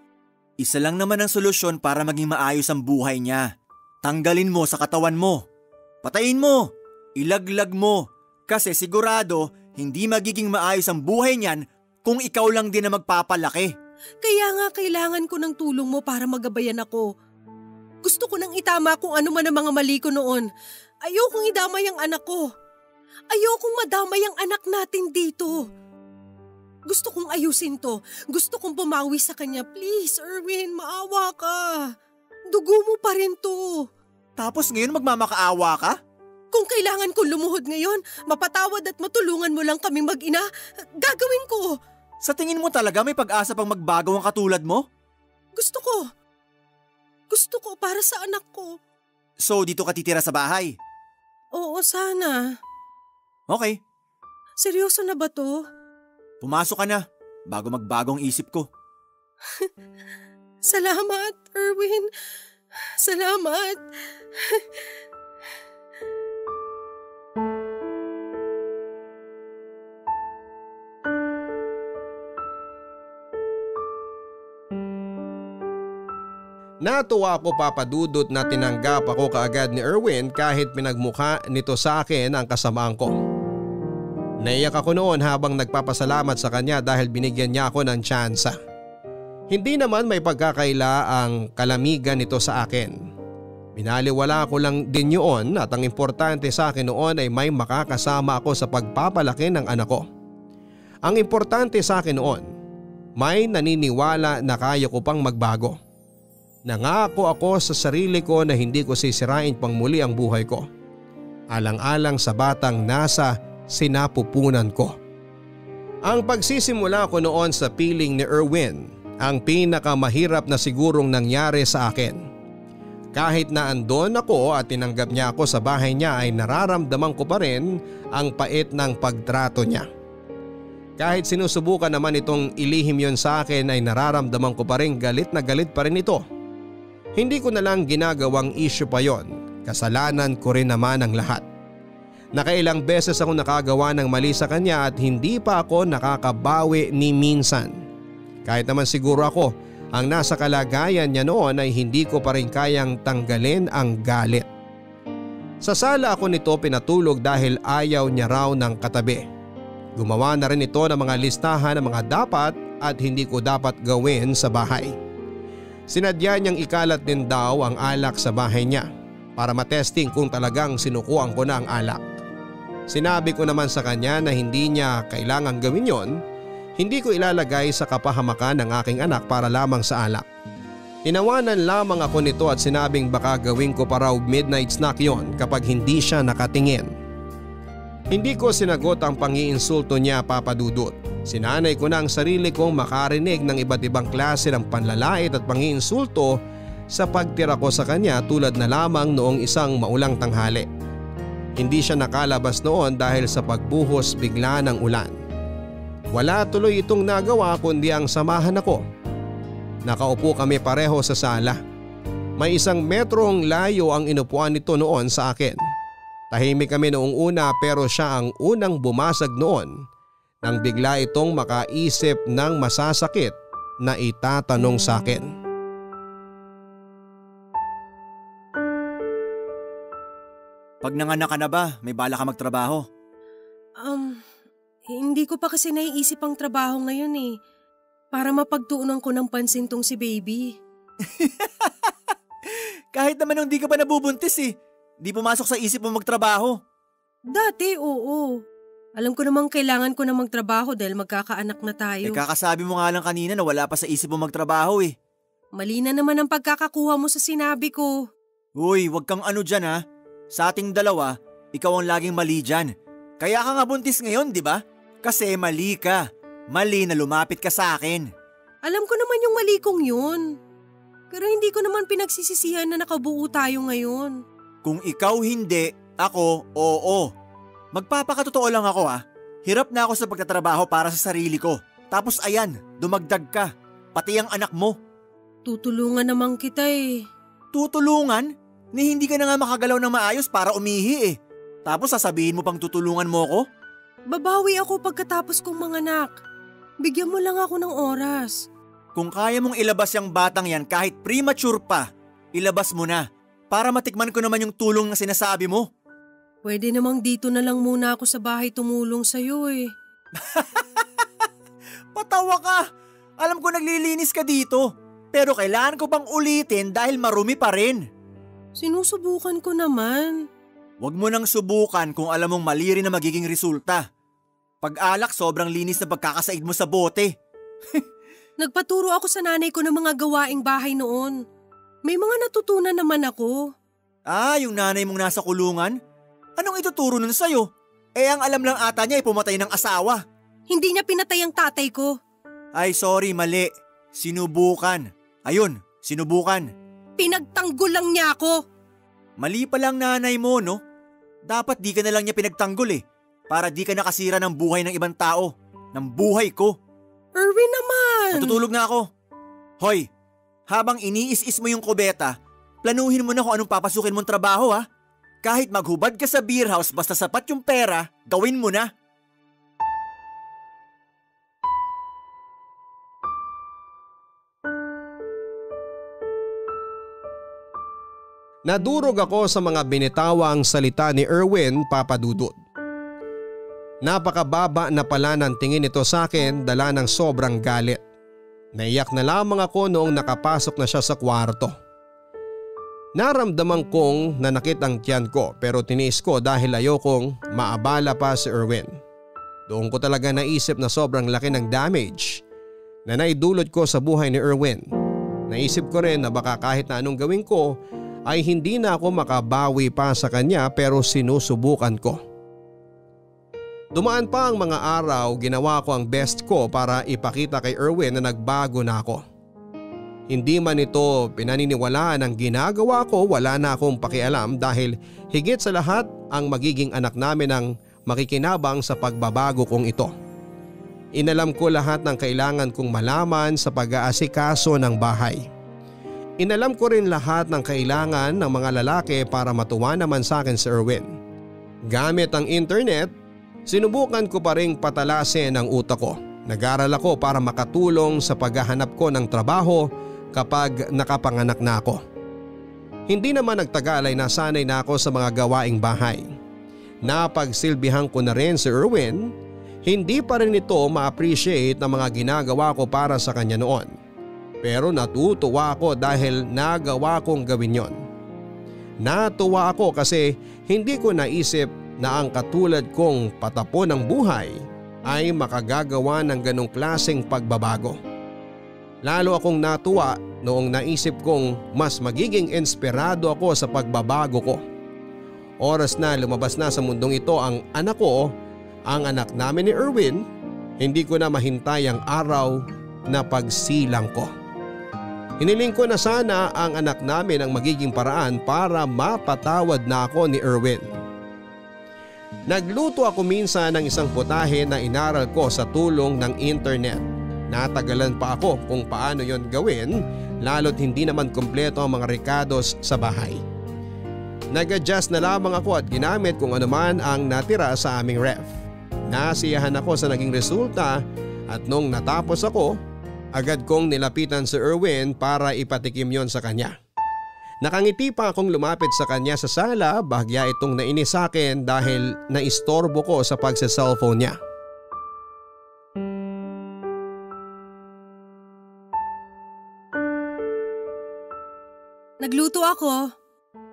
Isa lang naman ang solusyon para maging maayos ang buhay niya. Tanggalin mo sa katawan mo. Patayin mo. Ilaglag mo. Kasi sigurado, hindi magiging maayos ang buhay niyan kung ikaw lang din na magpapalaki. Kaya nga kailangan ko ng tulong mo para magabayan ako. Gusto ko nang itama kung ano man ang mga mali ko noon. Ayokong idamay ang anak ko. Ayokong madamay ang anak natin dito. Gusto kong ayusin to. Gusto kong bumawi sa kanya. Please, Erwin, maawa ka. Dugo mo pa rin to. Tapos ngayon magmamakaawa ka? Kung kailangan kong lumuhod ngayon, mapatawad at matulungan mo lang kaming mag-ina, gagawin ko. Sa tingin mo talaga may pag-asa pang magbago ang katulad mo? Gusto ko. Gusto ko para sa anak ko. So dito ka titira sa bahay? Oo, sana. Okay. Seryoso na ba to? Pumasok ka na, bago magbagong isip ko. Salamat, Erwin. Salamat. Natuwa ako papadudot na tinanggap ako kaagad ni Erwin kahit pinagmukha nito sa akin ang kasamaan ko. Naiyak ako noon habang nagpapasalamat sa kanya dahil binigyan niya ako ng tsansa. Hindi naman may pagkakaila ang kalamigan nito sa akin. Binaliwala ko lang din yun at ang importante sa akin noon ay may makakasama ako sa pagpapalaki ng anak ko. Ang importante sa akin noon, may naniniwala na kaya ko pang magbago. Nangako ako sa sarili ko na hindi ko sisirain pang muli ang buhay ko. Alang-alang sa batang nasa sinapupunan ko. Ang pagsisimula ko noon sa piling ni Erwin ang pinakamahirap na sigurong nangyari sa akin. Kahit na andon ako at tinanggap niya ako sa bahay niya ay nararamdaman ko pa rin ang pait ng pagtrato niya. Kahit sinusubukan naman itong ilihim yon sa akin ay nararamdaman ko pa rin galit na galit pa rin ito. Hindi ko na lang ginagawang issue pa yon, kasalanan ko rin naman ang lahat. Nakailang beses ako nakagawa ng mali sa kanya at hindi pa ako nakakabawi ni minsan. Kahit naman siguro ako ang nasa kalagayan niya noon ay hindi ko pa rin kayang tanggalin ang galit. Sa sala ako nito pinatulog dahil ayaw niya raw ng katabi. Gumawa na rin ito ng mga listahan ng mga dapat at hindi ko dapat gawin sa bahay. Sinadya niyang ikalat din daw ang alak sa bahay niya para matesting kung talagang sinukuan ko na ang alak. Sinabi ko naman sa kanya na hindi niya kailangang gawin yon. Hindi ko ilalagay sa kapahamakan ng aking anak para lamang sa alak. Tinawanan lamang ako nito at sinabing baka gawin ko pa raw midnight snack yon kapag hindi siya nakatingin. Hindi ko sinagot ang pangiinsulto niya, Papa Dudut. Sinanay ko na ang sarili kong makarinig ng iba't ibang klase ng panlalait at pangiinsulto sa pagtira ko sa kanya tulad na lamang noong isang maulang tanghali. Hindi siya nakalabas noon dahil sa pagbuhos bigla ng ulan. Wala tuloy itong nagawa kundi ang samahan ako. Nakaupo kami pareho sa sala. May 1 metrong layo ang inupuan nito noon sa akin. Tahimik kami noong una pero siya ang unang bumasag noon nang bigla itong makaisip ng masasakit na itatanong sa akin. Pag nanganak ka na ba, may bala ka magtrabaho? Hindi ko pa kasi naiisip ang trabaho ngayon eh. Para mapagtuunan ko ng pansin tong si baby. Kahit naman nung di ka pa nabubuntis eh. Di pumasok sa isip mo magtrabaho. Dati, oo. Alam ko namang kailangan ko na magtrabaho dahil magkakaanak na tayo. Kakasabi mo nga lang kanina na wala pa sa isip mo magtrabaho eh. Mali na naman ang pagkakakuha mo sa sinabi ko. Uy, wag kang ano dyan ha. Sa ating dalawa, ikaw ang laging mali dyan. Kaya ka nga buntis ngayon, di ba? Kasi mali ka. Mali na lumapit ka sa akin. Alam ko naman yung mali kong yun. Pero hindi ko naman pinagsisisihan na nakabuo tayo ngayon. Kung ikaw hindi, ako oo. Magpapakatotoo lang ako ha. Hirap na ako sa pagtatrabaho para sa sarili ko. Tapos ayan, dumagdag ka. Pati ang anak mo. Tutulungan naman kita eh. Tutulungan? Ni hindi ka na nga makagalaw ng maayos para umihi eh. Tapos sasabihin mo pang tutulungan mo ko? Babawi ako pagkatapos kong manganak. Bigyan mo lang ako ng oras. Kung kaya mong ilabas yung batang yan kahit premature pa, ilabas mo na. Para matikman ko naman yung tulong na sinasabi mo. Pwede namang dito na lang muna ako sa bahay tumulong sa'yo eh. Patawa ka! Alam ko naglilinis ka dito. Pero kailangan ko pang ulitin dahil marumi pa rin. Sinusubukan ko naman. Huwag mo nang subukan kung alam mong mali rin na magiging resulta. Pag-alak sobrang linis na pagkakasaid mo sa bote. Nagpaturo ako sa nanay ko ng mga gawaing bahay noon. May mga natutunan naman ako. Ah, yung nanay mong nasa kulungan? Anong ituturo nun sa'yo? Eh ang alam lang ata niya ay pumatay ng asawa. Hindi niya pinatay ang tatay ko. Ay sorry, mali. Sinubukan. Ayun, sinubukan. Pinagtanggol lang niya ako. Mali pa lang nanay mo, no? Dapat di ka na lang niya pinagtanggol eh. Para di ka nakasira ng buhay ng ibang tao. Ng buhay ko. Erwin naman! Natutulog na ako. Hoy, habang iniis-is mo yung kubeta, planuhin mo na kung anong papasukin mong trabaho ha. Kahit maghubad ka sa beer house basta sapat yung pera, gawin mo na. Nadurog ako sa mga binitawang salita ni Erwin, Papa Dudut. Napakababa na pala ng tingin nito sa akin, dala ng sobrang galit. Naiyak na lamang ako noong nakapasok na siya sa kwarto. Naramdaman kong nanakit ang tiyan ko pero tiniis ko dahil ayokong maabala pa si Erwin. Doon ko talaga naisip na sobrang laki ng damage na naidulot ko sa buhay ni Erwin. Naisip ko rin na baka kahit na anong gawin ko ay hindi na ako makabawi pa sa kanya pero sinusubukan ko. Dumaan pa ang mga araw, ginawa ko ang best ko para ipakita kay Erwin na nagbago na ako. Hindi man ito pinaniniwalaan ang ginagawa ko, wala na akong pakialam dahil higit sa lahat ang magiging anak namin ang makikinabang sa pagbabago kong ito. Inalam ko lahat ng kailangan kong malaman sa pag-aasikaso ng bahay. Inalam ko rin lahat ng kailangan ng mga lalaki para matuwa naman sa akin si Erwin. Gamit ang internet, sinubukan ko pa ring patalasin ang utak ko. Nag-aral ako para makatulong sa paghahanap ko ng trabaho kapag nakapanganak na ako. Hindi naman nagtagal ay nasanay na ako sa mga gawaing bahay. Napagsilbihan ko na rin si Erwin, hindi pa rin ito ma-appreciate ng mga ginagawa ko para sa kanya noon. Pero natutuwa ako dahil nagawa kong gawin yon. Natuwa ako kasi hindi ko naisip na ang katulad kong patapon ng buhay ay makagagawa ng ganong klaseng pagbabago. Lalo akong natuwa noong naisip kong mas magiging inspirado ako sa pagbabago ko. Oras na lumabas na sa mundong ito ang anak ko, ang anak namin ni Erwin, hindi ko na mahintay ang araw na pagsilang ko. Hiniling ko na sana ang anak namin ang magiging paraan para mapatawad na ako ni Erwin. Nagluto ako minsan ng isang putahe na inaral ko sa tulong ng internet. Natagalan pa ako kung paano yon gawin lalo't hindi naman kumpleto ang mga rekados sa bahay. Nag-adjust na lamang ako at ginamit kung anuman ang natira sa aming ref. Nasiyahan ako sa naging resulta at nung natapos ako, agad kong nilapitan si Erwin para ipatikim yon sa kanya. Nakangiti pa akong lumapit sa kanya sa sala, bahagya itong nainis sa akin dahil naistorbo ko sa pagsa-cellphone niya. Nagluto ako.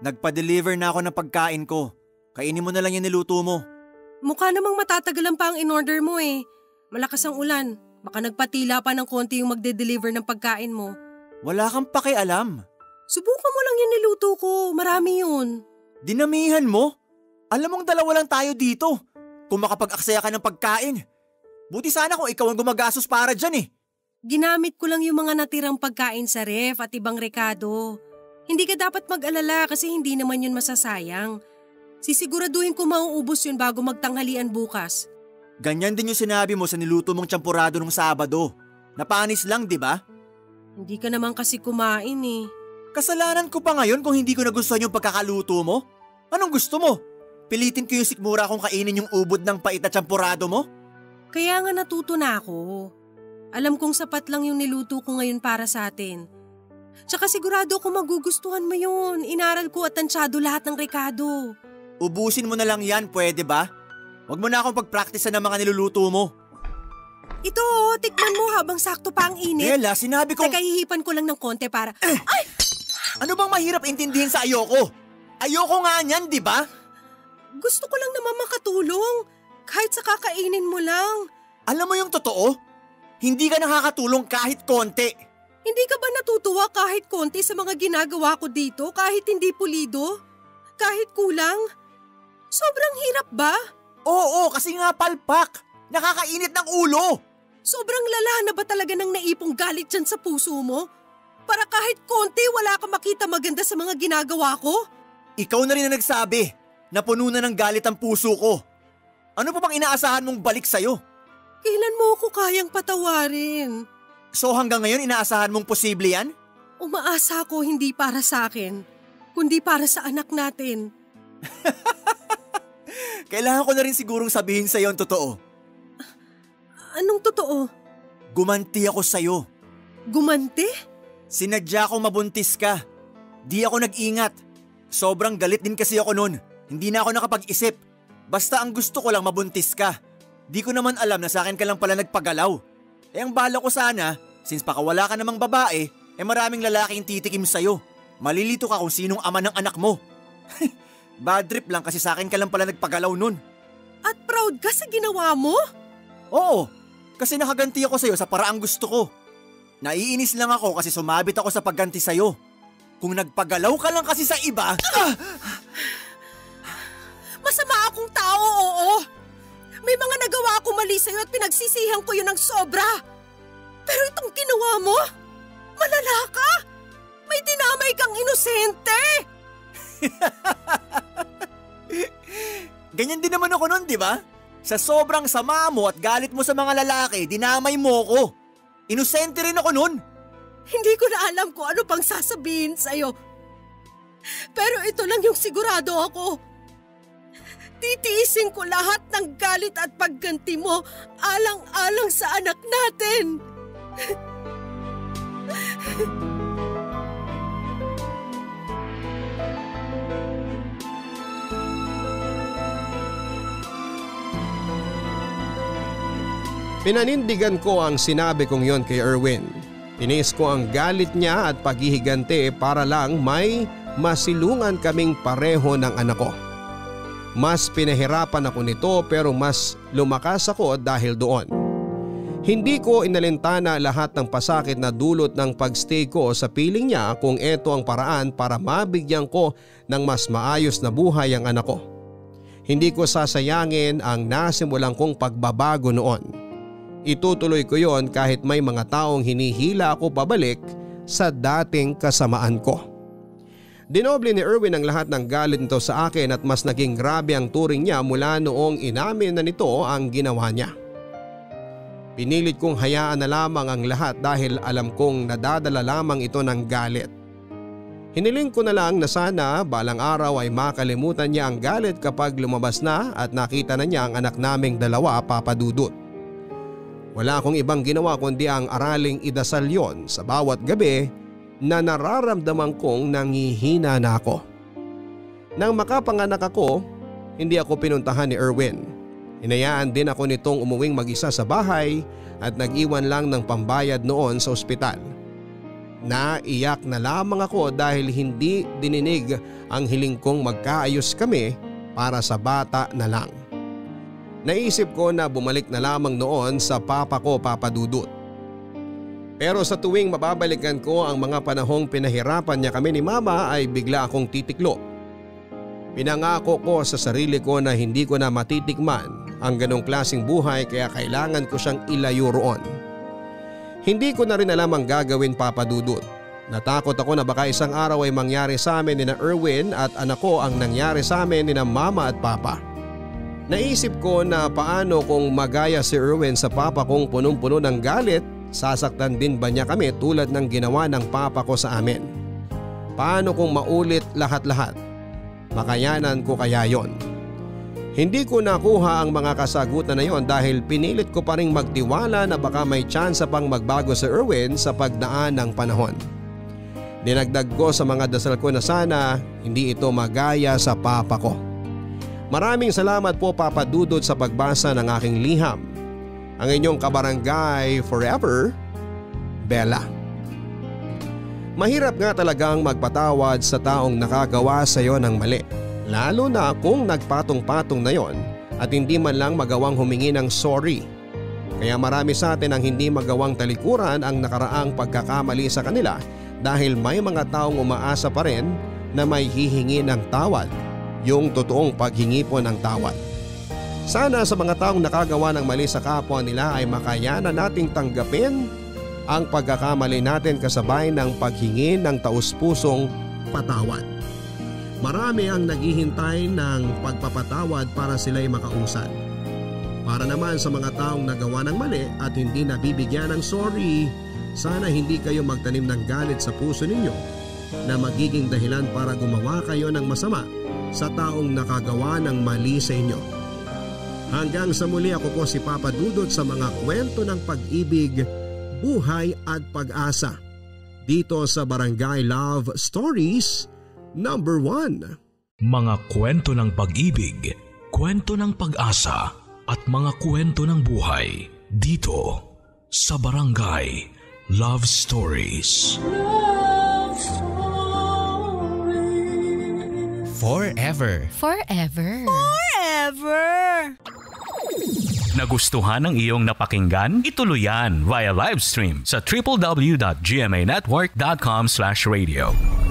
Nagpa-deliver na ako ng pagkain ko. Kainin mo na lang yung niluto mo. Mukha namang matatagalan pa ang in-order mo eh. Malakas ang ulan. Baka nagpatila pa ng konti yung magde-deliver ng pagkain mo. Wala kang pakialam. Subukan mo lang yung niluto ko. Marami yun. Dinamihan mo? Alam mong dalawa lang tayo dito. Kung makapag-aksaya ka ng pagkain. Buti sana kung ikaw ang gumagastos para dyan eh. Ginamit ko lang yung mga natirang pagkain sa ref at ibang rekado. Hindi ka dapat mag-alala kasi hindi naman yun masasayang. Sisiguraduhin ko mauubos yun bago magtanghalian bukas. Ganyan din yung sinabi mo sa niluto mong tsampurado nung Sabado. Napanis lang, di ba? Hindi ka naman kasi kumain eh. Kasalanan ko pa ngayon kung hindi ko nagustuhan yung pagkakaluto mo? Anong gusto mo? Pilitin ko yung sikmura kung kainin yung ubod ng pait na tsampurado mo? Kaya nga natuto na ako. Alam kong sapat lang yung niluto ko ngayon para sa atin. Tsaka sigurado ko magugustuhan mo yun. Inaral ko at tansyado lahat ng rekado. Ubusin mo na lang yan, pwede ba? Huwag mo na akong pagpraktisan ng mga niluluto mo. Ito, tikman mo habang sakto pa ang init. Bella, sinabi ko… Teka, hihipan ko lang ng konti para… Ay! Ano bang mahirap intindihin sa ayoko? Ayoko nga niyan, di ba? Gusto ko lang naman makatulong. Kahit sa kakainin mo lang. Alam mo yung totoo? Hindi ka nakakatulong kahit konti. Hindi ka ba natutuwa kahit konti sa mga ginagawa ko dito kahit hindi pulido? Kahit kulang? Sobrang hirap ba? Oo, kasi nga palpak. Nakakainit ng ulo. Sobrang lala na ba talaga ng naipong galit dyan sa puso mo? Para kahit konti wala ka makita maganda sa mga ginagawa ko? Ikaw na rin ang nagsabi na puno na ng galit ang puso ko. Ano pa bang inaasahan mong balik sa'yo? Kailan mo ako kayang patawarin? So hanggang ngayon inaasahan mong posible yan? Umaasa ako hindi para sa akin, kundi para sa anak natin. Kailangan ko na rin sigurong sabihin sa'yo ang totoo. Anong totoo? Gumanti ako sa'yo. Gumanti? Sinadya kong mabuntis ka. Di ako nag-ingat. Sobrang galit din kasi ako noon. Hindi na ako nakapag-isip. Basta ang gusto ko lang mabuntis ka. Di ko naman alam na sa akin ka lang pala nagpagalaw. Ang bala ko sana, since pakawala ka namang babae, maraming lalaking titikim sa'yo. Malilito ka kung sinong ama ng anak mo. Bad trip lang kasi sa akin ka lang pala nagpagalaw nun. At proud ka sa ginawa mo? Oo, kasi nakaganti ako sa'yo sa paraang gusto ko. Naiinis lang ako kasi sumabit ako sa pagganti sa'yo. Kung nagpagalaw ka lang kasi sa iba… Masama akong tao, oo. May mga nagawa akong mali sa'yo at pinagsisihan ko yun ng sobra. Pero itong ginawa mo, malala ka. May dinamay kang inosente. Ganyan din naman ako nun, di ba? Sa sobrang sama mo at galit mo sa mga lalaki, dinamay mo ko. Inosente rin ako nun. Hindi ko na alam kung ano pang sasabihin sa'yo. Pero ito lang yung sigurado ako. Titiisin ko lahat ng galit at pagganti mo alang-alang sa anak natin. Pinanindigan ko ang sinabi kong yon kay Erwin. Tinis ko ang galit niya at paghihigante para lang may masilungan kaming pareho ng anak ko. Mas pinahirapan ako nito pero mas lumakas ako dahil doon. Hindi ko inalintana lahat ng pasakit na dulot ng pagstay ko sa piling niya kung eto ang paraan para mabigyan ko ng mas maayos na buhay ang anak ko. Hindi ko sasayangin ang nasimulan kong pagbabago noon. Itutuloy ko yon kahit may mga taong hinihila ako pabalik sa dating kasamaan ko. Dinoble ni Erwin ang lahat ng galit nito sa akin at mas naging grabe ang turing niya mula noong inamin na nito ang ginawa niya. Pinilit kong hayaan na lamang ang lahat dahil alam kong nadadala lamang ito ng galit. Hiniling ko na lang na sana balang araw ay makalimutan niya ang galit kapag lumabas na at nakita na niya ang anak naming dalawa, Papa Dudut. Wala akong ibang ginawa kundi ang araling idasal yon sa bawat gabi na nararamdaman kong nangihina na ako. Nang makapanganak ako, hindi ako pinuntahan ni Erwin. Hinayaan din ako nitong umuwing mag-isa sa bahay at nag-iwan lang ng pambayad noon sa ospital. Naiyak na lamang ako dahil hindi dininig ang hiling kong magkaayos kami para sa bata na lang. Naisip ko na bumalik na lamang noon sa papa ko, Papa Dudut. Pero sa tuwing mababalikan ko ang mga panahong pinahirapan niya kami ni Mama ay bigla akong titiklo. Pinangako ko sa sarili ko na hindi ko na matitikman ang ganong klaseng buhay kaya kailangan ko siyang ilayo roon. Hindi ko na rin alam ang gagawin, Papa Dudut. Natakot ako na baka isang araw ay mangyari sa amin ni na Erwin at anak ko ang nangyari sa amin ni na Mama at Papa. Naisip ko na paano kung magaya si Erwin sa papa kong punong-puno ng galit, sasaktan din ba niya kami tulad ng ginawa ng papa ko sa amin? Paano kung maulit lahat-lahat? Makayanan ko kaya yon? Hindi ko nakuha ang mga kasagutan na yon dahil pinilit ko pa ring magtiwala na baka may tsansa pang magbago si Erwin sa pagdaan ng panahon. Dinagdag ko sa mga dasal ko na sana hindi ito magaya sa papa ko. Maraming salamat po, Papa Dudut, sa pagbasa ng aking liham. Ang inyong kabarangay forever, Bella. Mahirap nga talagang magpatawad sa taong nakagawa sa iyo ng mali. Lalo na kung nagpatong-patong na yon at hindi man lang magawang humingi ng sorry. Kaya marami sa atin ang hindi magawang talikuran ang nakaraang pagkakamali sa kanila dahil may mga taong umaasa pa rin na may hihingi ng tawad. Yung totoong paghingi po ng tawad. Sana sa mga taong nakagawa ng mali sa kapwa nila ay makayanan nating tanggapin ang pagkakamali natin kasabay ng paghingi ng taus-pusong patawad. Marami ang naghihintay ng pagpapatawad para sila'y makausad. Para naman sa mga taong nagawa ng mali at hindi nabibigyan ng sorry, sana hindi kayo magtanim ng galit sa puso ninyo na magiging dahilan para gumawa kayo ng masama sa taong nakagawa ng mali sa inyo. Hanggang sa muli, ako po si Papa Dudut sa mga kwento ng pag-ibig, buhay at pag-asa dito sa Barangay Love Stories, Number 1. Mga kwento ng pag-ibig, kwento ng pag-asa at mga kwento ng buhay dito sa Barangay Love Stories. Love Stories. Forever. Forever. Forever! Nagustuhan ng iyong napakinggan? Ituloy yan via live stream sa www.gmanetwork.com/radio.